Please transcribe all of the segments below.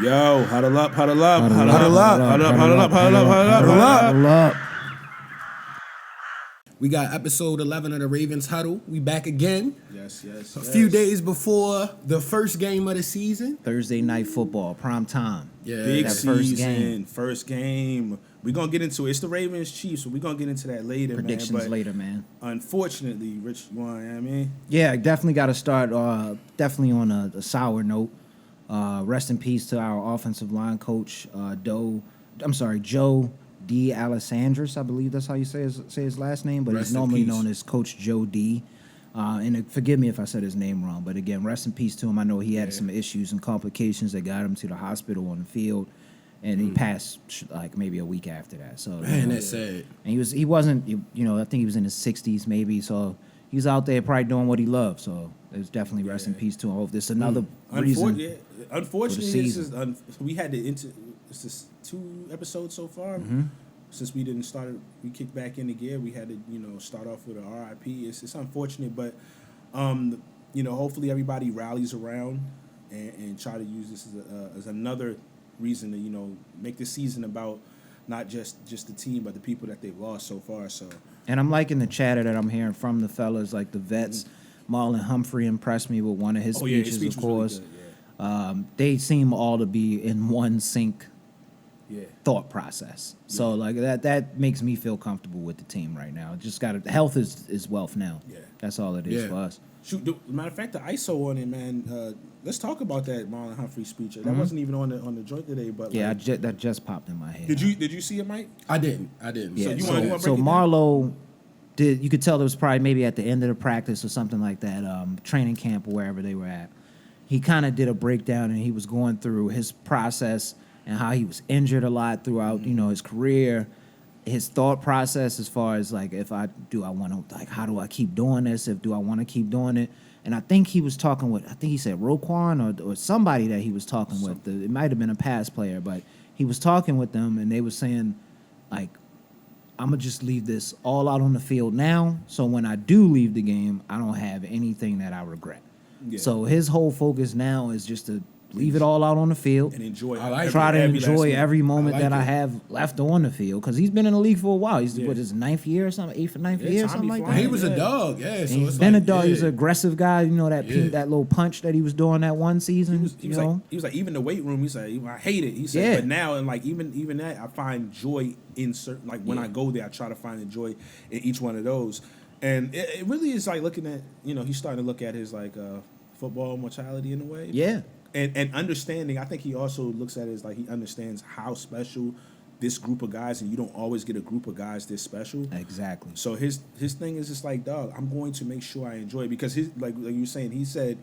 Yo, huddle up, huddle up, Huddle huddle up, up, huddle huddle up, up, huddle up, huddle up, huddle up, Huddle up. huddle up. We got episode 11 of the Ravens Huddle. We back again. Yes. A few days before the first game of the season. Thursday night football, prime time. Yeah. Big that season, first game. We're going to get into it. It's the Ravens Chiefs, so we're going to get into that later, Predictions man. But later, man. unfortunately, Rich, you know what I mean? Yeah, definitely got to start definitely on a sour note. Rest in peace to our offensive line coach, Joe D. Alessandris. I believe that's how you say his last name, but Rest he's in normally peace. known as Coach Joe D. And forgive me if I said his name wrong, but again, rest in peace to him. I know he had some issues and complications that got him to the hospital on the field, and he passed like maybe a week after that. So Man, that's sad. and he wasn't I think he was in his 60s maybe, so he was out there probably doing what he loved. So there's definitely rest in peace to him. Hope this is another reason. Unfortunately, season. we had this is 2 episodes so far. Since we kicked back in the gear. We had to, start off with a RIP. It's unfortunate, but, hopefully everybody rallies around and try to use this as another reason to, make this season about not just the team, but the people that they've lost so far. So, And I'm liking the chatter that I'm hearing from the fellas, like the vets. Marlon Humphrey impressed me with one of his speeches, his speech of was really course. good, They seem all to be in one sync yeah. thought process. So like that makes me feel comfortable with the team right now. Just health is wealth now. Yeah. That's all it is Yeah. for us. Shoot, matter of fact, the ISO on it, man. Let's talk about that Marlon Humphrey speech. That wasn't even on the joint today, but Yeah, like, that just popped in my head. did you see it, Mike? I didn't. Yeah, you so, wanna break so it down? Marlo did. You could tell it was probably maybe at the end of the practice or something like that, training camp or wherever they were at. He kind of did a breakdown and he was going through his process and how he was injured a lot throughout, his career, his thought process as far as like how do I keep doing this? Do I want to keep doing it? And I think he was talking with, I think he said Roquan or somebody that he was talking with. It might have been a past player, but he was talking with them and they were saying like, I'm going to just leave this all out on the field now. So when I do leave the game, I don't have anything that I regret. Yeah. So his whole focus now is just to leave it all out on the field. And enjoy. I like Try to every last enjoy minute. every moment I like that I it. have left on the field. Because he's been in the league for a while. He's, Yeah. his 9th year or something? 8th or 9th Yeah, year or time something be like flying. that? He was a Yeah. dog, yeah. And So he's it's been like, a dog. yeah. He's an aggressive guy. Yeah. That little punch that he was doing that one season. He was like even the weight room. He's like, I hate it. He said, Yeah. but now and like even that, I find joy in certain. Like when I go there, I try to find the joy in each one of those. And it really is like looking at he's starting to look at his like football mortality in a way. Yeah. And understanding. I think he also looks at it as like he understands how special this group of guys, and you don't always get a group of guys this special. Exactly. So his thing is just like, dog, I'm going to make sure I enjoy it because his like you were saying, he said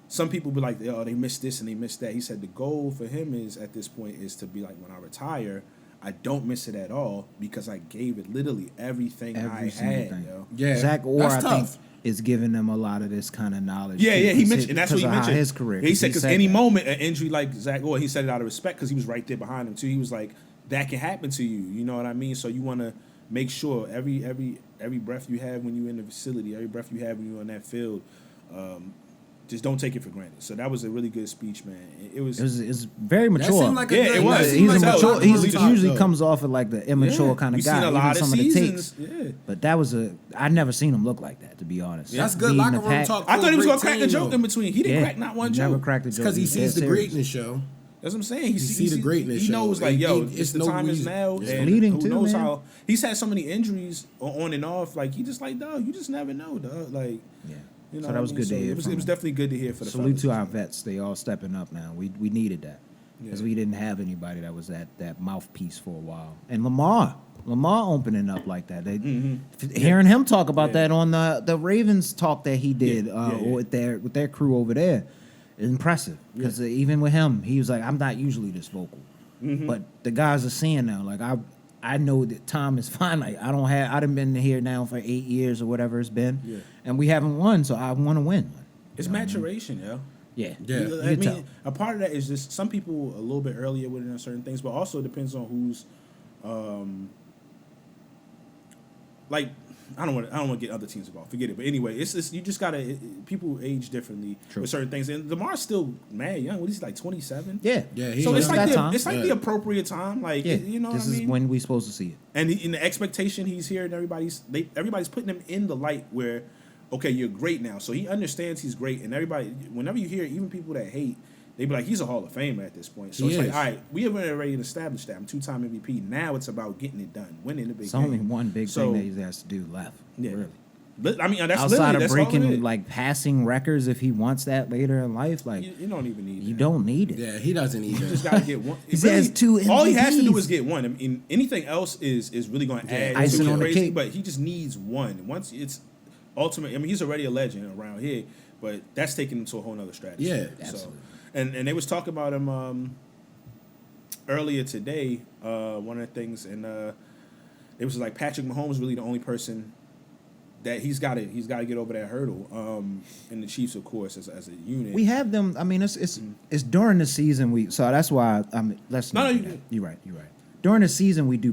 some people be like, oh, they missed this and they missed that. He said the goal for him is at this point is to be like, when I retire, I don't miss it at all because I gave it literally everything I single had. thing. Yo. Yeah. Zach Orr, That's I tough. think, is giving them a lot of this kind of knowledge. Yeah, too, yeah, he 'cause mentioned, and that's what he because of how mentioned. his career. He said because any that. moment an injury like Zach Orr, he said it out of respect because he was right there behind him too. He was like, that can happen to you. You know what I mean? So you want to make sure every breath you have when you're in the facility, every breath you have when you're on that field, just don't take it for granted. So that was a really good speech, man. It was very mature. That seemed like a Yeah, good, it was. that seemed He's a like mature. lot He's on top, usually though. comes off of like the immature kind of We've guy. seen a lot even of some seasons. of the takes. Yeah. But that was I never seen him look like that, to be honest. That's good Leading locker the room pack. talk. I for thought he was great gonna crack a team, joke though. in between. He didn't crack not one joke. Never cracked a joke. Because he He's sees the dead serious. greatness show. That's what I'm saying. He see the greatness He show. knows, like, He- yo, he- it's the no time is reason. now. It's And fleeting, who too, knows man. how he's had so many injuries on and off. Like he just like, dog, you just never know, dog. Like, Yeah. you know So what that I was mean? good to So hear. It was from him. definitely good to hear for the Salute fellas. to our vets. They all stepping up now. We needed that because Yeah. we didn't have anybody that was that mouthpiece for a while. And Lamar opening up like that. Hearing him talk about that on the Ravens talk that he did with their crew over there, is impressive. Because even with him, he was like, I'm not usually this vocal, but the guys are seeing now. Like I know that time is finite. I done been here now for 8 years or whatever it's been, and we haven't won, so I want to win. It's maturation, yo. Yeah, Yeah. You I can tell. mean, a part of that is just some people a little bit earlier with it on certain things, but also it depends on who's, like I don't want to get other teams involved. Forget it. But anyway, it's just, you just gotta. People age differently with certain things, and Lamar's still mad young. What is he, like 27? Yeah. So it's like the the appropriate time. Like you know, this what I mean? is when we supposed to see it. And in the expectation, he's here, and everybody's putting him in the light where, okay, you're great now. So he understands he's great, and everybody. Whenever you hear even people that hate. They be like, he's a Hall of Famer at this point. So it's like, all right, we have already established that. I'm 2-time MVP. Now it's about getting it done, winning the big It's game. only one big thing that he has to do left. Yeah. Really. I mean, that's outside of that's breaking like passing records, if he wants that later in life, like you don't even need. You don't need it. Yeah, he doesn't need it. You just gotta get one. He has 2 MVPs. All he has to do is get one. I mean, anything else is really going to add icing to on the crazy. cake. But he just needs one. Once it's ultimate. I mean, he's already a legend around here, but that's taking him to a whole nother strategy. Yeah, absolutely. And they was talking about him earlier today. One of the things, and it was like Patrick Mahomes really the only person that he's got to get over that hurdle. And the Chiefs, of course, as a unit. We have them. I mean, it's during the season so that's why I mean let's not. You're right. During the season we do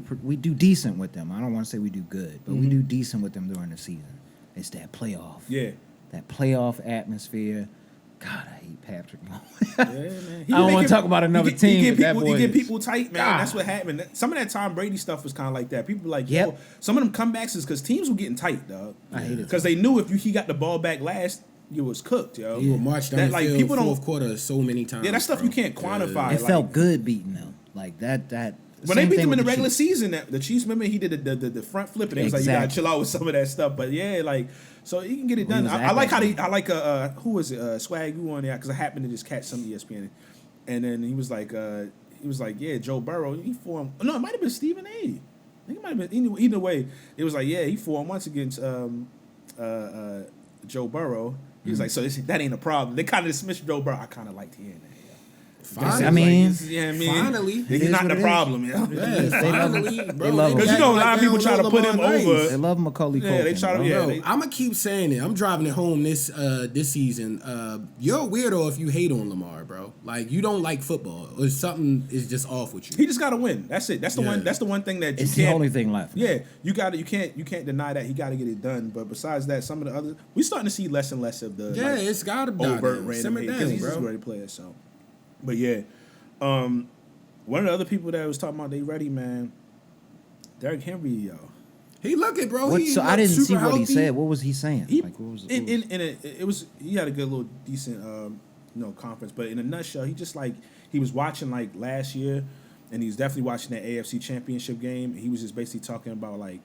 decent with them. I don't want to say we do good, but we do decent with them during the season. It's that playoff. Yeah. That playoff atmosphere. God, I hate Patrick Mahomes. Yeah, man. I don't want to talk about another team. He get people tight, man. God. That's what happened. Some of that Tom Brady stuff was kind of like that. People were like, yo, some of them comebacks is because teams were getting tight, dog. I hate it. Because they knew if he got the ball back last, you was cooked, yo. He would march down the field fourth quarter so many times. Yeah, that stuff you can't quantify. It felt good beating them. Like that. When they beat them in the regular season, the Chiefs, remember he did the front flip, and it was like you gotta chill out with some of that stuff. But yeah, like so you can get it done. I like how who was it? Swag you on there because I happened to just catch some ESPN, and then he was like yeah, Joe Burrow he formed. No, it might have been Stephen A. I think it might have been either way. It was like yeah, he formed once against Joe Burrow. He was like so that ain't a problem. They kind of dismissed Joe Burrow. I kind of liked hearing that. Finally, finally, he's not the problem, yeah. Finally, bro. They love him. Because you know a lot of people try to put him over. They love Macaulay Culkin. Yeah, they try to. Yeah, I'm gonna keep saying it. I'm driving it home this season. You're a weirdo if you hate on Lamar, bro. Like you don't like football, or something is just off with you. He just got to win. That's it. That's the one. That's the one thing that it's the only thing left. Yeah, you got to. You can't deny that he got to get it done. But besides that, some of the others, we're starting to see less and less of the it's got to be overt random hate because he's a great player. So. But yeah, one of the other people that was talking about they ready, man. Derrick Henry, yo. He looking, bro. I didn't see what he said. What was he saying? He had a good little decent conference, but in a nutshell, he was watching like last year, and he's definitely watching that AFC Championship game. He was just basically talking about like.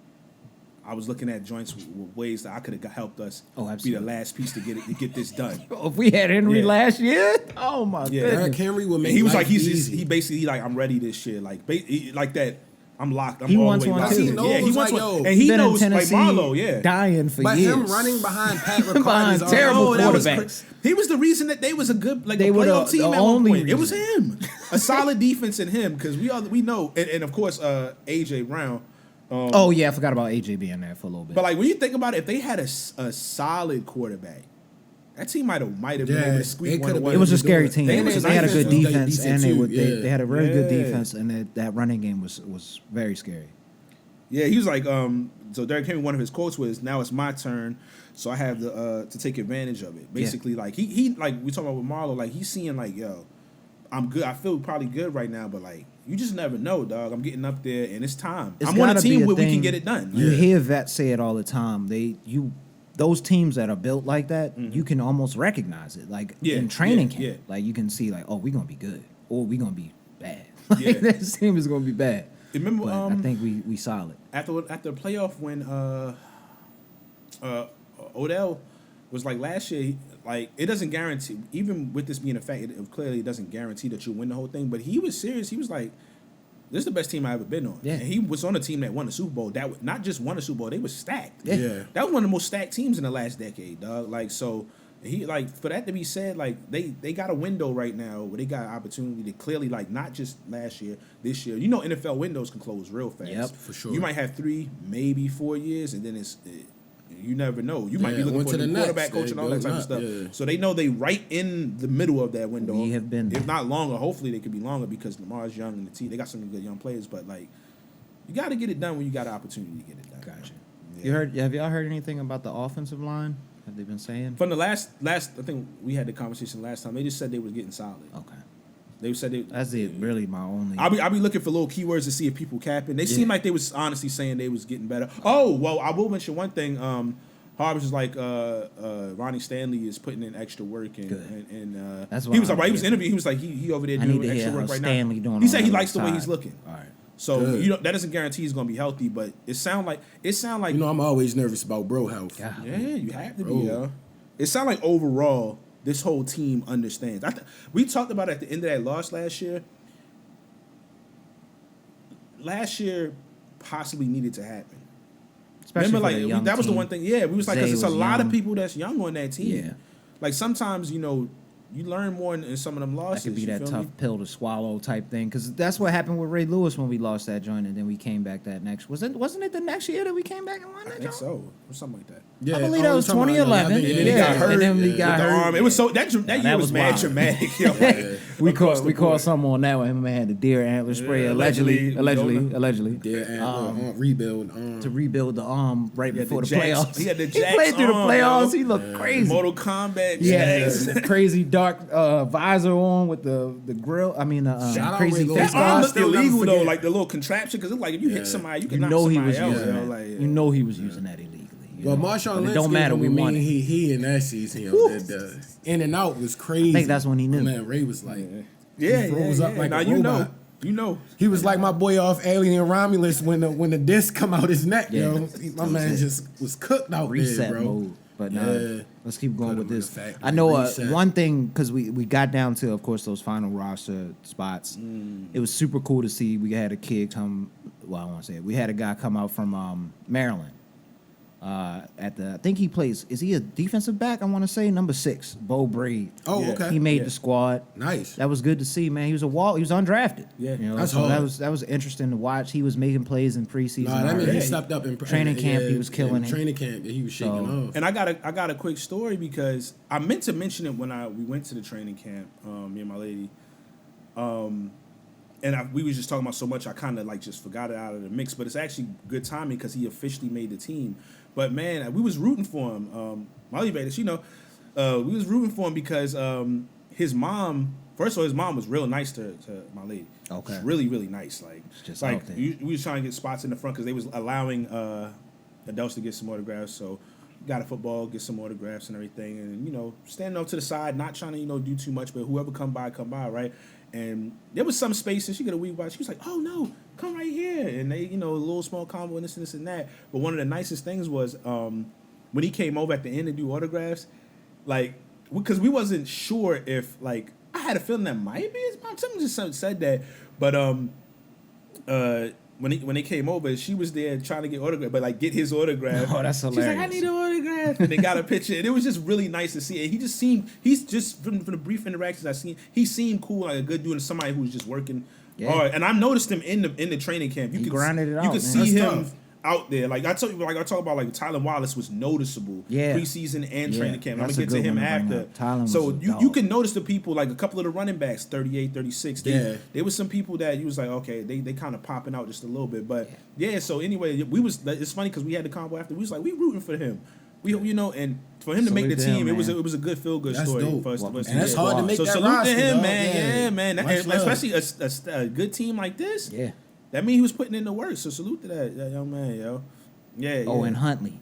I was looking at joints with ways that I could have helped us be the last piece to get this done. If we had Henry last year, oh my goodness. Derrick Henry would make. He was like he basically like I'm ready this year like that. I'm locked. He wants one too. He wants one. And he knows like Marlo, dying for years. But him running behind Pat Ricard is terrible quarterbacks. He was the reason that they was a good a playoff team at one point. It was him, a solid defense in him because we know and of course AJ Brown. I forgot about AJ being there for a little bit. But like when you think about it, if they had a solid quarterback, that team might have been able to squeak one away. It was a scary team. They had a good defense, and they had a very good defense, and that running game was very scary. Yeah, he was like, so Derrick Henry, one of his quotes was, "Now it's my turn, so I have to take advantage of it." Basically, like he like we talking about with Marlo, like he's seeing like, yo, I'm good. I feel probably good right now, but like. You just never know, dog. I'm getting up there, and it's time. I'm on a team where we can get it done. You hear vets say it all the time. Those teams that are built like that, you can almost recognize it. Like in training camp, like you can see, like, oh, we're gonna be good, or we're gonna be bad. Like this team is gonna be bad. Remember, but I think we solid after the playoff when Odell was like last year. Like it doesn't guarantee, even with this being a fact, it clearly doesn't guarantee that you win the whole thing. But he was serious. He was like, "This is the best team I've ever been on." Yeah. And he was on a team that won the Super Bowl. That not just won the Super Bowl, they were stacked. Yeah. That was one of the most stacked teams in the last decade, dog. Like so, he like for that to be said, like they got a window right now where they got an opportunity to clearly like not just last year, this year. You know, NFL windows can close real fast. Yep, for sure. You might have 3, maybe 4 years, and then you never know. You might be looking for a new quarterback coach and all that type of stuff. Yeah. So they know they right in the middle of that window. We have been there. If not longer, hopefully they could be longer because Lamar's young and the team. They got some good young players, but like you got to get it done when you got an opportunity to get it done. Gotcha. You heard? Have y'all heard anything about the offensive line? Have they been saying? From the last, I think we had the conversation last time. They just said they was getting solid. Okay. They said they. That's it. Really, my only. I'll be looking for little keywords to see if people capping. They seem like they was honestly saying they was getting better. Oh well, I will mention one thing. Harvard was like Ronnie Stanley is putting in extra work and That's he was like, he was interviewing. He was like he over there doing extra work right Stanley now. Doing he said he on the likes the way side. he's looking. All right. So that doesn't guarantee he's gonna be healthy, but it sound like I'm always nervous about bro health. God. yeah, you have to be, yo. It sound like overall this whole team understands. We talked about it at the end of that loss last year. Last year possibly needed to happen. Especially Remember, for the young that was the team. one thing. Yeah, we was like, because Zay it's a was lot young. of people that's young on that team. Yeah. Like sometimes, you learn more in some of them losses. That could be you that feel tough me? pill to swallow type thing, because that's what happened with Ray Lewis when we lost that joint, and then we came back that next. Wasn't it the next year that we came back and won I that think joint? so, or something like that. Yeah, I believe that was you're talking about- 2011. I think- And then he got hurt. And then we with got the hurt. arm. It was so that year that was was mad wild. traumatic. Yo. We Across the called board. someone on that one. Him had the deer antler spray. Yeah, allegedly. Yeah, and rebuild. To rebuild the arm right had before the the Jax- playoffs. he had the He Jax played through the arm, playoffs. yo. He looked crazy. Mortal Kombat. Yeah, Jax. the crazy dark visor on with the grill. I mean, Shout out crazy Ray Lewis. face That arm guard. looked Still never illegal though, forget. like the little contraption, because it's like if you hit somebody, you can You knock know he somebody was else. using Yo, that. like, You know he was using that illegally. you Well, know? Marshawn But Lynch it don't matter. We won it. He in that season. The in and out was crazy. I think that's when he knew. Man, Ray was like, yeah, he froze up like now a you know, robot. you know. He was like my boy off Alien Romulus when the disc come out his neck, Yeah. yo. My man just was cooked out Reset there, bro. mode. But Yeah. let's keep going Put with him in this. the factory. I know Reset. one thing, because we got down to, of course, those final roster spots. It was super cool to see. We had a kid come. Well, I want to say it. We had a guy come out from Maryland. I think he plays. Is he a defensive back? I want to say number 6, Bo Braid. Oh, Yeah. okay. He made the squad. Nice. That was good to see, man. He was he was undrafted. Yeah. That's so hard. that was interesting to watch. He was making plays in preseason. Nah, that means already. he stepped up in Training camp, he was killing in it. Training camp, he was shaking off. And I got a quick story because I meant to mention it when we went to the training camp, me and my lady. We was just talking about so much, I kind of like just forgot it out of the mix. But it's actually good timing because he officially made the team. But man, we was rooting for him. Molly Bates, we was rooting for him because his mom. First of all, his mom was real nice to my lady. Okay. She's really, really nice. Like, Just out there. we was trying to get spots in the front because they was allowing adults to get some autographs. So, got a football, get some autographs and everything, and standing off to the side, not trying to do too much, but whoever come by, right? And there was some space, and she got a week by. She was like, "Oh no, come right here!" And they, a little small combo and this and that. But one of the nicest things was when he came over at the end to do autographs, like because we wasn't sure if like I had a feeling that might be his mom. Something just said that, but when they came over, she was there trying to get autograph, but like get his autograph. Oh, that's She's like, I hilarious. need an autograph, and they got a picture, and it was just really nice to see. And he's just from the brief interactions I've seen, he seemed cool, like a good dude, and somebody who was just working hard. And I noticed him in the training camp. He grinded it out, You could man. see That's him tough. out there. Like I talk about, like Tylen Wallace was noticeable. Yeah. Preseason and Yeah, training camp. I'm that's gonna a get to good him one to bring after. up. Tylen was So a you dog. can notice the people, like a couple of the running backs, 38, 36. Yeah. There was some people that you was like, okay, they kind of popping out just a little bit. But yeah, so anyway, it's funny because we had the combo after. We was like, we rooting for him. We and for him to make the Salute to team, him, it was a good feel good That's story dope. for us. Welcome to And that's get. hard to make So that salute roster, to him, dog. man. Yeah, man. Much And love. especially a good team like this. Yeah. That means he was putting in the work. So salute to that young man, yo. Yeah. Oh, yeah. and Huntley.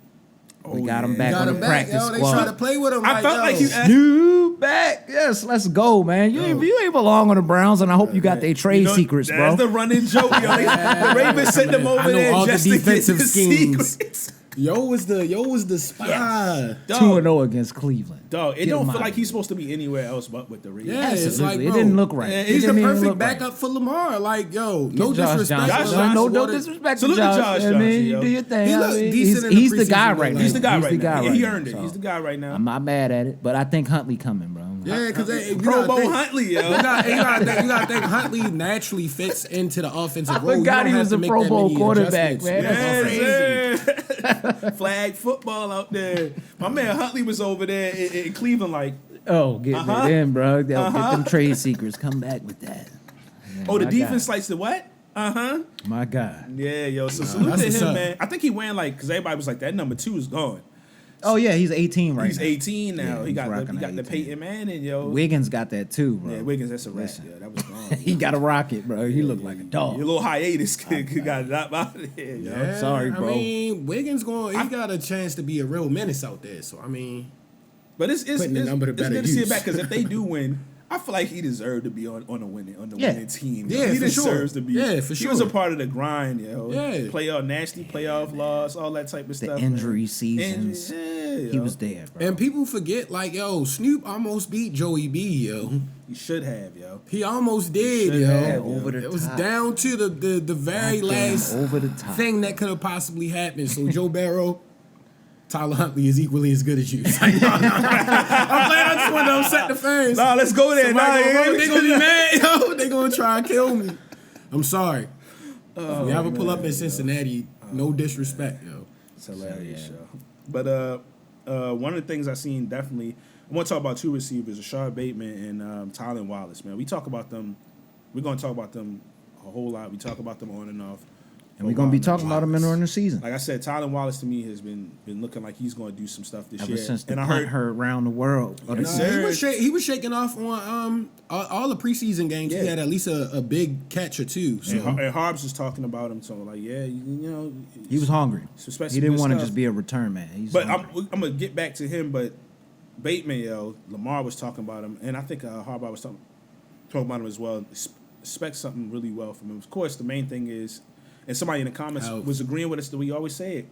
We Oh, got him yeah. back Got on him the back, practice yo. They squad. try to play with him. I felt like you asked. You back? Yes, let's go, man. You ain't belong on the Browns, and I hope you got their trade secrets, bro. That's the running joke, yo. The Ravens sent them over I know there all the just to get defensive the schemes. secrets. Yo was the spy. 2-0 against Cleveland. Dog, it Get don't him feel out like of he's here. supposed to be anywhere else but with the Ravens. Yeah, it's Absolutely. like, It didn't bro, look right. Yeah, It He's the didn't even perfect look right. backup for Lamar. Like, yo, no Josh disrespect. Johnson. Josh No Johnson. disrespect Salute to to Josh. Josh I mean, Johnson, yo. do your thing. He I look mean, decent in he's the the guy preseason, right now. though. He's the guy He's right the now. guy Yeah, right he now, earned it. so He's the guy right now. I'm not mad at it, but I think Huntley coming, bro. Yeah, because Pro Bowl Huntley, yo. You gotta think Huntley naturally fits into the offensive role. forgot You he don't was have a to make Pro that Bowl many quarterback, adjustments. man. That's Yes, crazy. sir. Flag football out there. My man Huntley was over there in Cleveland, like, Oh, get it in, bro. Get them trade secrets. Come back with that. Man, oh, the my defense God. likes the what? My God. Yeah, yo. So salute that's to what's him, up. man. I think he went like because everybody was like that number 2 is gone. Oh yeah, he's 18 right He's now. 18 now. Yeah, he he's got rocking the that 18. Peyton Manning, yo. Wiggins got that too, bro. Yeah, Wiggins, that's a wrap. Listen. Yeah, that was gone. He got a rocket, bro. He looked like a dog. Your little hiatus got out of there, yo. Yeah, sorry, bro. I mean, Wiggins he got a chance to be a real menace out there. So I mean, But it's Putting the number to it's better good to see it use. back because if they do win, I feel like he deserved to be on the winning team. Yeah, he for sure. deserves to be. Yeah, for He was a sure. part of the grind, yo. Yeah. Playoff loss, all that type of The stuff. injury man. seasons. Yeah, He yo. was there, bro. and people forget like Snoop almost beat Joey B, yo. He should have, yo. He almost did, should yo. have, over the It was top. down to the very Goddamn, last over the top. thing that could have possibly happened. So Joe Barrow, Tyler Huntley is equally as good as you. It's like, no. I'm playing. I just want to upset the fans. Nah, let's go there. They gonna be mad, yo. They gonna try and kill me. I'm sorry. If we ever pull up in Cincinnati, no disrespect, yo. It's hilarious, yo. But one of the things I seen definitely, I want to talk about 2 receivers, Rashard Bateman and Tylen Wallace, man. We talk about them. We're gonna talk about them a whole lot. We talk about them on and off. And we're gonna be talking about him during the season. Like I said, Tylen Wallace to me has been looking like he's going to do some stuff this Ever year. since the and I punt hurt around the world. Yes, Nah, sir. he was shaking off on all the preseason games. Yeah. He had at least a big catch or two. So. and Harbs was talking about him, so like, yeah, you know, He was hungry. especially He didn't good want to stuff. just be a return man. He's But hungry. I'm gonna get back to him. But Bateman, yo, Lamar was talking about him, and I think Harbaugh was talking about him as well. Expect something really well from him. Of course, the main thing is, and somebody in the comments Health. was agreeing with us that we always say it.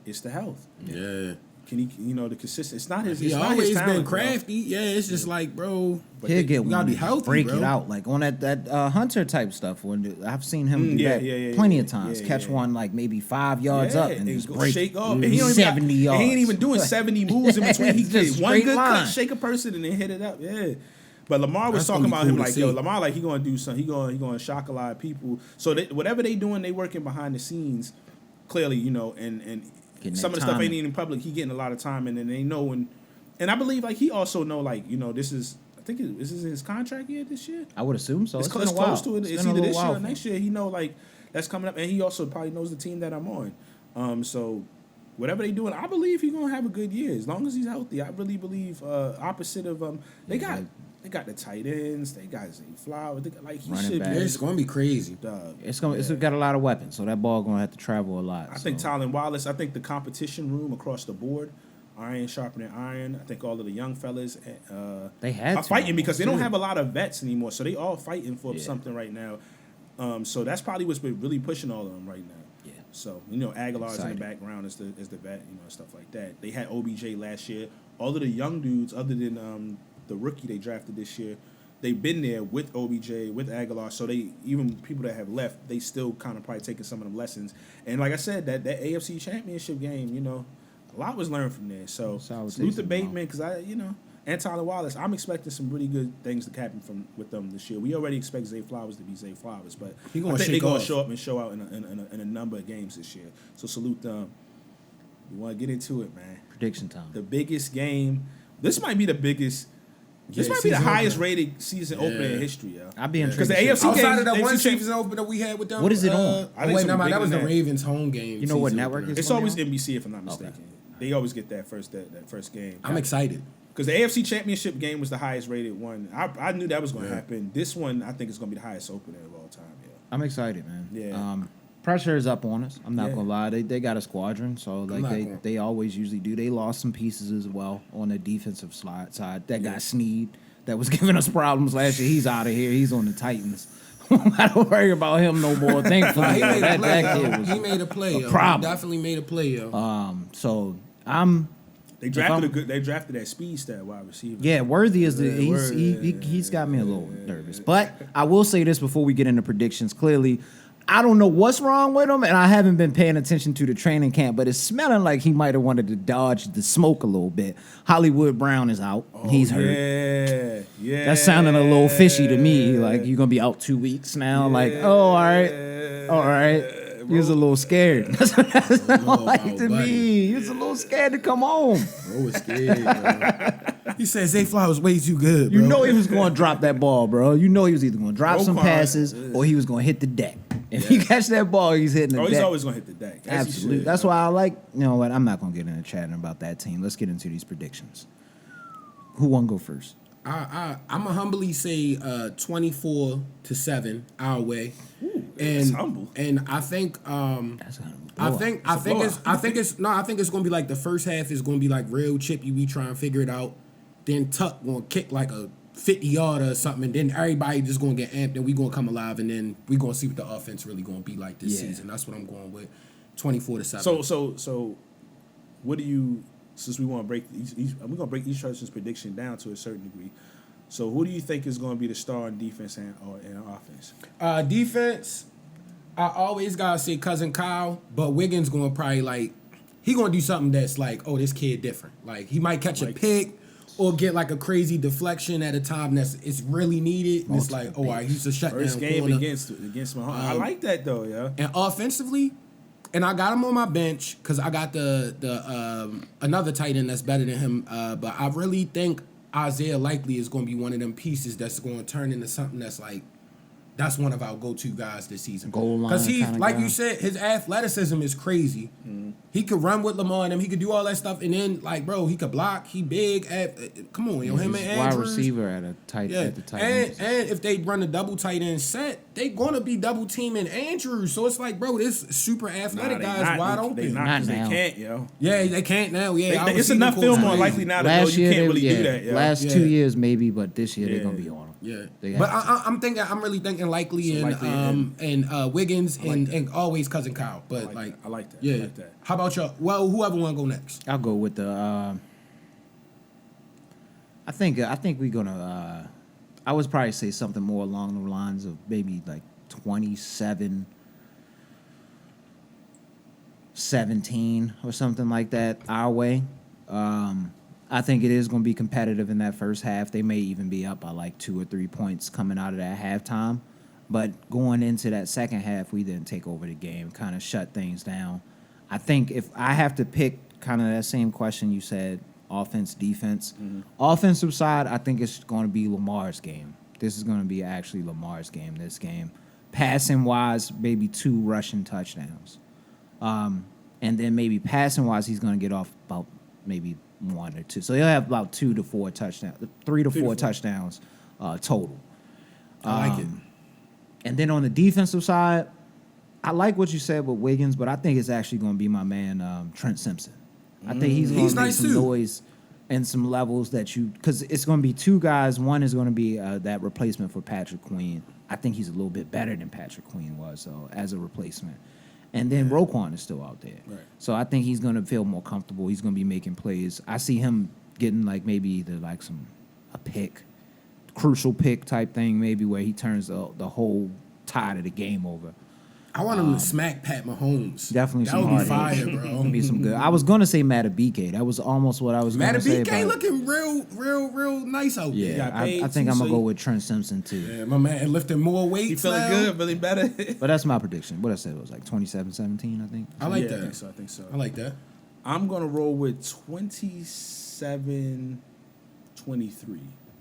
It's the health. Yeah. Can he, the consistent? It's not his. He's It's not always his talent, been bro. crafty. Yeah, it's just like, bro. He'll get you gotta one be and healthy, break bro. it out like on that Hunter type stuff. When I've seen him do yeah, that yeah, plenty yeah, of times. yeah, Catch yeah. one like maybe 5 yards up and just go break shake off. And he don't even 70 got, yards. and he ain't even doing 70 moves in between. He It's just did one straight good line. cut, shake a person, and then hit it up. Yeah. But Lamar was That's talking gonna be about him cool to like, yo, see. Lamar like he gonna do something. He gonna shock a lot of people. So whatever they doing, they working behind the scenes. Clearly, and Getting some of that the stuff time ain't in. even in public. He getting a lot of time, and then they know and I believe like he also know like this is. I think this is his contract year this year. I would assume so. It's been a close while. to it. It's been a either little this year while or for next him. year. He know like that's coming up, and he also probably knows the team that I'm on. So whatever they doing, I believe he's gonna have a good year as long as he's healthy. I really believe opposite of they got the tight ends, they got Zay Flowers, like he Running should back. be. It's gonna be crazy. It's got a lot of weapons, so that ball gonna have to travel a lot. I think Tylen Wallace. I think the competition room across the board, iron sharpening iron. I think all of the young fellas They had are to fighting because they don't too. have a lot of vets anymore, so they all fighting for Yeah. something right now. So that's probably what's been really pushing all of them right now. Yeah. So Aguilar's in Exciting. the background as the vet, stuff like that. They had OBJ last year. All of the young dudes, other than the rookie they drafted this year, they've been there with OBJ, with Aguilar. So they even people that have left, they still kind of probably taking some of them lessons. And like I said, that AFC Championship game, a lot was learned from there. So Solid salute to season, Bateman because and Tyler Wallace. I'm expecting some really good things to happen with them this year. We already expect Zay Flowers to be Zay Flowers, but He gonna I think shake they're going off. to show up and show out in a number of games this year. So salute them. We want to get into it, man. Prediction time. The biggest game. This might be the biggest. This Yeah, might be the season highest opener. rated season opener in history, yo. I'd be intrigued. Because the to see- AFC Outside game, of that AFC one champ- season opener we had with them, What is it on? I think wait, it's no, gonna be that bigger was the than that. Ravens home game. You know what season network opener. is It's always NBC if I'm not Okay. mistaken. They always get that first game. I'm excited. Because the AFC Championship game was the highest rated one. I knew that was going to happen. This one, I think, is going to be the highest opener of all time. Yeah. I'm excited, man. Yeah. Pressure is up on us. I'm not Yeah. gonna lie. They got a squadron, so not gonna- they always usually do. They lost some pieces as well on the defensive side. That guy Snead that was giving us problems last year. He's out of here. He's on the Titans. I don't worry about him no more. Thankfully, He made a that play. kid was He made a play. Yo. problem. He definitely made a play, yo. So I'm. They drafted that speed stat wide receiver. Yeah, Worthy is the Yeah, he's got me a little nervous. But I will say this before we get into predictions. Clearly, I don't know what's wrong with him, and I haven't been paying attention to the training camp, but it's smelling like he might have wanted to dodge the smoke a little bit. Hollywood Brown is out. He's hurt. Yeah. That sounded a little fishy to me. Like, you're going to be out 2 weeks now. Like, oh, all right. He was a little scared. That's what that sounded like to buddy. me. He was a little scared to come home. Bro was scared, bro. He said Zay Flowers way too good, bro. You know he was going to drop that ball, bro. You know he was either going to drop some Roquan, passes or he was going to hit the deck. If you catch that ball, he's hitting the Oh, deck. he's always gonna hit the deck. As he Absolutely. should, That's yo. why I like. You know what? I'm not gonna get into chatting about that team. Let's get into these predictions. Who won go first? I'm gonna humbly say 24-7 our way. Ooh, that's humble. And I think That's gonna I blow think up. I think it's gonna be like the first half is gonna be like real chippy. We try and figure it out. Then Tuck gonna kick like a 50-yarder or something, and then everybody just gonna get amped, and we gonna come alive, and then we gonna see what the offense really gonna be like this season. That's what I'm going with. 24-7. So, what do you? Since we want to break, we're gonna break each person's prediction down to a certain degree. So, who do you think is going to be the star in defense and offense? Defense, I always gotta say Cousin Kyle, but Wiggins gonna probably he gonna do something that's like, oh, this kid different. Like he might catch a pick or get like a crazy deflection at a time it's really needed. And it's like, oh, I used to shut First down game corner. against Mahomes. I like that though, yeah. And offensively, and I got him on my bench because I got the another tight end that's better than him. But I really think Isaiah Likely is going to be one of them pieces that's going to turn into something that's one of our go-to guys this season. Goal line Because he, kinda like guy. you said, his athleticism is crazy. He could run with Lamar and him. He could do all that stuff. And then, bro, he could block. He big. Come on, him and He's Andrews. wide receiver at the tight end. And if they run a double tight end set, they gonna be double teaming Andrews. So it's like, bro, this super athletic guy's wide open. They not, Not 'cause they now. can't, yo. Yeah, they can't now. Yeah, It's enough film on Likely now to know Last you year, can't really do that. Yo. last Yeah. 2 years maybe, but this year Yeah. they're gonna be on him. Yeah, They but have I'm really thinking Likely So and Likely Wiggins I like that. and always Cousin Kyle. But I like that. yeah. I like that. How about y'all? Well, whoever want to go next. I'll go with the. I think we're gonna. I would probably say something more along the lines of maybe like 27-17 or something like that our way. I think it is going to be competitive in that first half. They may even be up by like 2 or 3 points coming out of that halftime. But going into that second half, we didn't take over the game, kind of shut things down. I think if I have to pick kind of that same question you said, offense, defense. Offensive side, I think it's going to be Lamar's game. This is going to be actually Lamar's game, this game. Passing-wise, maybe 2 rushing touchdowns. And then maybe passing-wise, he's going to get off about maybe 1 or 2. So he'll have about 2 to 4 touchdowns, 3 to 4 touchdowns total. I like it. And then on the defensive side, I like what you said with Wiggins, but I think it's actually going to be my man Trent Simpson. I think he's going to make nice some too. noise and some levels that because it's going to be 2 guys. One is going to be that replacement for Patrick Queen. I think he's a little bit better than Patrick Queen was, so as a replacement. And then Roquan is still out there. Right. So I think he's going to feel more comfortable. He's going to be making plays. I see him getting like maybe either like a pick, crucial pick type thing, maybe where he turns the whole tide of the game over. I want him to smack Pat Mahomes. Definitely that some would be hard fire, hits. bro. Would be some good. I was gonna say Matabike. That was almost what I was gonna say. Matabike but looking real nice out there. yeah, got paid I think too, I'm so gonna go you- with Trent Simpson too. Yeah, my man lifting more weight. He feeling good, feeling better. But that's my prediction. What I said was like 27-17, I think. I like Yeah, that. I think so. I like that. I'm gonna roll with 27-23.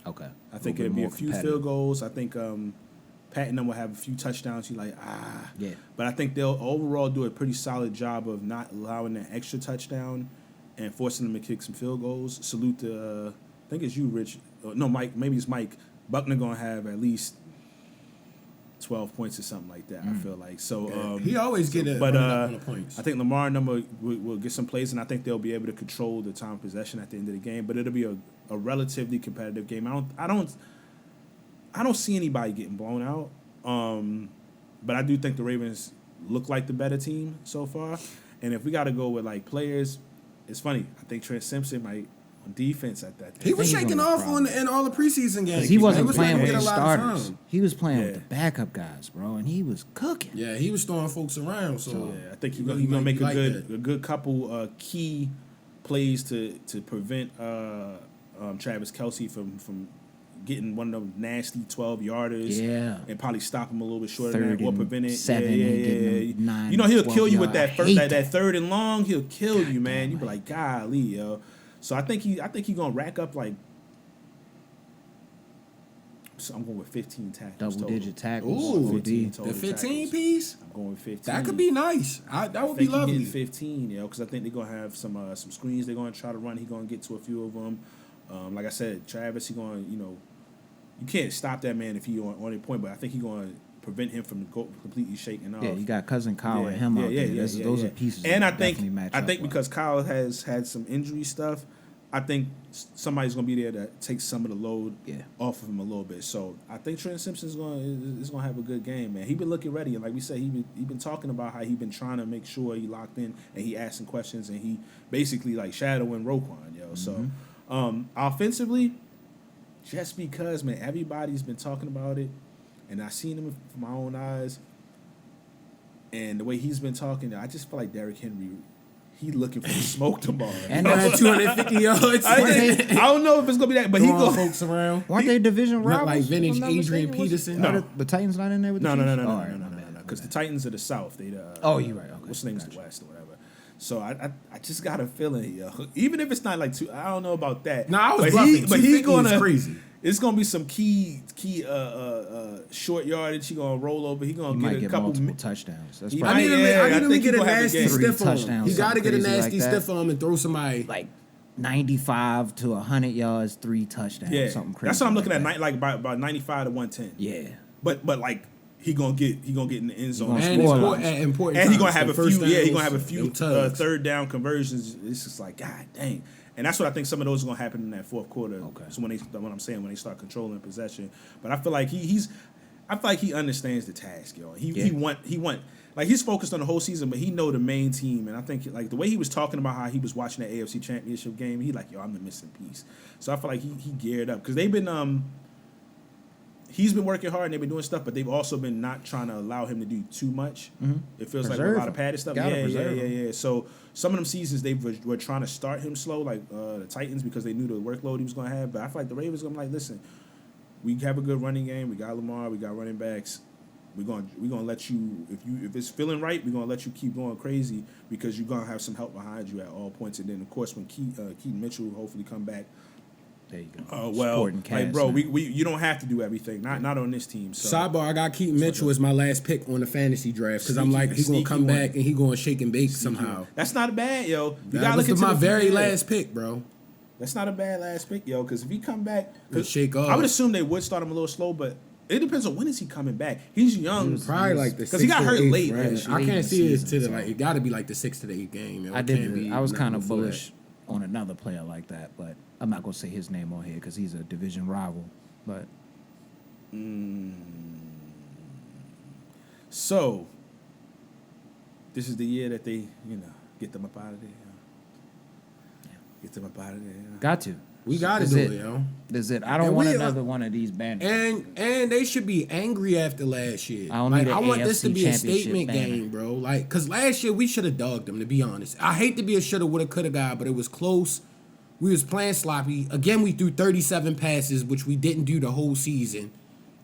Okay. I think little it'll bit be a more few competitive. field goals. I think Pat and them will have a few touchdowns. You're like, Yeah. But I think they'll overall do a pretty solid job of not allowing that extra touchdown and forcing them to kick some field goals. Salute to, I think it's you, Rich. No, Mike. Maybe it's Mike. Buckner gonna have at least 12 points or something like that. I feel like so. He always get it. But on the points. I think Lamar and them will get some plays, and I think they'll be able to control the time of possession at the end of the game. But it'll be a relatively competitive game. I don't see anybody getting blown out. But I do think the Ravens look like the better team so far. And if we got to go with like players, it's funny. I think Trent Simpson might on defense at that. He was he's shaking gonna off in all the preseason games. He wasn't was playing letting with him the get a lot of starters. time. He was playing Yeah. with the backup guys, bro, and he was cooking. Yeah, he was throwing folks around. So Yeah, I think he's really gonna make like a that. good couple key plays to prevent Travis Kelce from getting one of those nasty 12-yarders. Yeah. And probably stop him a little bit shorter Third than that or and prevent it. 7 and getting them 9, You know, he'll 12 kill you with yard. that I first hate that that. third and long. He'll kill you, man. damn, You be like, golly, yo. So I think he's gonna rack up like So I'm going with 15 tackles. Double-digit tackles. Ooh, OD. the 15 piece. I'm going with 15. That could be nice. That would be lovely. 15, because I think they're gonna have some screens they're gonna try to run. He's gonna get to a few of them. Like I said, Travis, he going, you can't stop that man if he on a point, but I think he's going to prevent him from completely shaking off. Yeah, you got cousin Kyle and him out there. Those are pieces. And that I think match up because Kyle has had some injury stuff, I think somebody's going to be there to take some of the load off of him a little bit. So I think Trent Simpson's going to have a good game, man. He been looking ready, and like we said, he been talking about how he been trying to make sure he locked in and he asking questions and he basically like shadowing Roquan, yo. So offensively, just because, man, everybody's been talking about it, and I seen him with my own eyes, and the way he's been talking, I just feel like Derrick Henry. He looking for the smoke tomorrow. And 250 yards. I don't know if it's gonna be that, but he throwing go folks around. Weren't they division Not rivals? like vintage if I'm not Adrian mistaken? Peterson. No, the Titans not in there with the Chiefs? No. Because the Titans are the South. They the you're right. Okay, what's the name's the West or whatever. So I just got a feeling, yo. Even if it's not like two, I don't know about that. No, I was bluffing. But he gonna crazy. It's gonna be some key short yardage. He gonna roll over. He gonna get a couple multiple touchdowns. That's He probably I need him to get a nasty stiff on him. touchdowns, He got to get a something crazy nasty like that. stiff on him and throw somebody. like 95 to 100 yards, 3 touchdowns, something crazy. That's what I'm looking like at. that. Like about 95 to 110. Yeah. But like he gonna get in the end zone. gonna And score important And he gonna times, have the a few. first Yeah, he downs, gonna have a few them tugs. third down conversions. It's just like God dang. And that's what I think some of those are gonna happen in that fourth quarter. Okay. So when they start controlling possession. But I feel like he understands the task, yo. He want like he's focused on the whole season, but he know the main team. And I think like the way he was talking about how he was watching that AFC Championship game, he like, yo, I'm the missing piece. So I feel like he geared up because they've been he's been working hard and they've been doing stuff, but they've also been not trying to allow him to do too much. Mm-hmm. It feels like a lot of padded stuff. Yeah. So some of them seasons they were trying to start him slow, like the Titans, because they knew the workload he was going to have. But I feel like the Ravens going to be like, listen, we have a good running game. We got Lamar. We got running backs. We're gonna let you if it's feeling right. We're gonna let you keep going crazy because you're gonna have some help behind you at all points. And then of course when Keaton Mitchell hopefully come back. There you go. Like bro, we you don't have to do everything. Not on this team. So. Sidebar: I got Keaton Mitchell as my last pick on the fantasy draft because I'm like he's gonna come back and he's gonna shake and bake somehow. That's not bad, yo. That was my very last pick, bro. That's not a bad last pick, yo. Because if he come back, shake off. I would assume they would start him a little slow, but it depends on when is he coming back. He's young, probably like the because he got hurt late. I can't see it to the like. It got to be like the 6th to the 8th game. Yo. I was kind of bullish on another player like that, but I'm not gonna say his name on here because he's a division rival. But so this is the year that they get them up out of there. Get them up out of there. Got to. We got to do it, yo. That's it. I don't want another one of these banners. And they should be angry after last year. I want this to be a statement banner. game, bro. Like, because last year we should have dogged them, to be honest. I hate to be a shoulda, woulda, coulda guy, but it was close. We was playing sloppy. Again, we threw 37 passes, which we didn't do the whole season.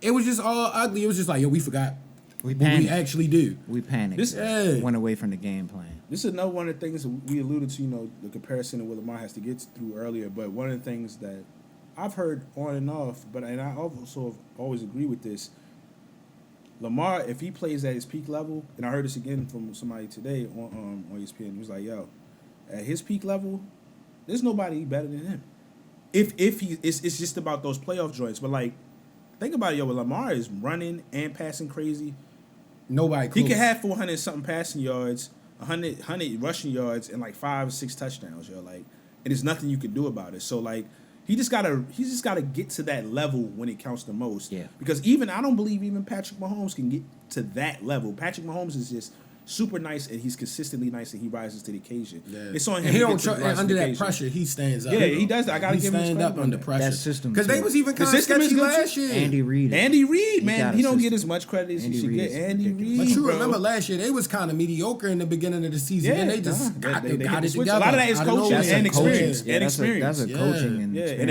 It was just all ugly. It was just like, yo, we forgot what we actually do. We panicked. Went away from the game plan. This is another one of the things that we alluded to, the comparison of what Lamar has to get through earlier. But one of the things that I've heard on and off, and I also always agree with this, Lamar, if he plays at his peak level, and I heard this again from somebody today on ESPN, he was like, yo, at his peak level, there's nobody better than him. If it's just about those playoff joints. But like, think about it, yo, Lamar is running and passing crazy. Nobody close. He could have 400 something passing yards, 100 rushing yards, and like 5 or 6 touchdowns, yo. Like, and there's nothing you can do about it. So like, he's just gotta get to that level when it counts the most. Yeah. Because I don't believe even Patrick Mahomes can get to that level. Patrick Mahomes is just super nice, and he's consistently nice, and he rises to the occasion. Yeah. It's on him. And he don't under that pressure. He stands up. Yeah, he does. I gotta give him stand up under pressure. That system, because they was even kind of sketchy last year. Andy Reid, man, he don't get as much credit as he should get. Andy Reid, but you remember last year they was kind of mediocre in the beginning of the season, and they just got it together. A lot of that is coaching and experience. That's a coaching and experience. And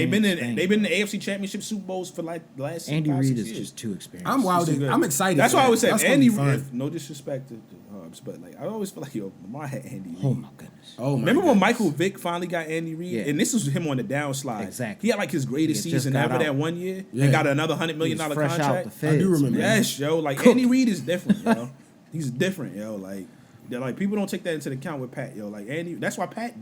they've been in the AFC Championship Super Bowls for like the last. Andy Reid is just too experienced. I'm excited. That's why I would say Andy Reid. No disrespect to Barbs, but like I always feel like Lamar had Andy Reid. Oh my goodness. Oh my Remember when goodness. Michael Vick finally got Andy Reid, Yeah. and this was him on the downslide. Exactly. He had like his greatest He had just season got ever out. that one year, Yeah. and got another $100 million He was fresh out contract. the feds, I do remember. man. Yes, yo. Like Andy Reid is different, yo. He's different, yo. Like, they're like people don't take that into account with Pat, yo. Like Andy, that's why Pat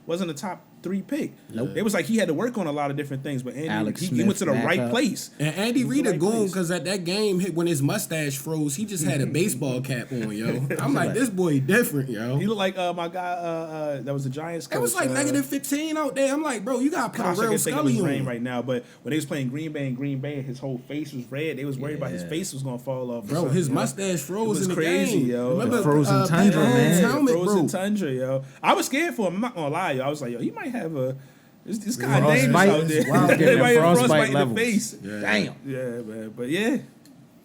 wasn't a top 3 pick. Nope. It was like he had to work on a lot of different things, but Andy, Alex he Smith went to the right backup. place. And Andy He was Reid the a right goon place. because at that game when his mustache froze, he just had a baseball cap on, yo. I'm like, this boy different, yo. He looked like my guy. That was the Giants coach. It was like negative 15 out there. I'm like, bro, you got to put Gosh, a I real can think of his Scully name on. right now, but when they was playing Green Bay, his whole face was red. They was worried about his Yeah. face was gonna fall off. or Bro, something, his yo. mustache froze It was in the crazy, game. yo. Remember The frozen Pat tundra, Mahomes' man. helmet, Frozen bro. tundra, yo. I was scared for him. I'm not gonna lie, yo. I was like, yo, he might have this guy Frostbite dangerous out there. is wild. He Getting might that have frostbite in the levels. face. Yeah. Damn. Yeah, man. But yeah,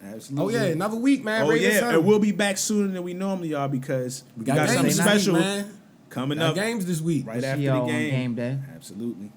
Oh absolutely. yeah, another week, man. Oh Raiders yeah, Huddle. and we'll be back sooner than we normally are because we got games something this week, special man. coming Got up games this week. right See after y'all the on game. game day. Absolutely.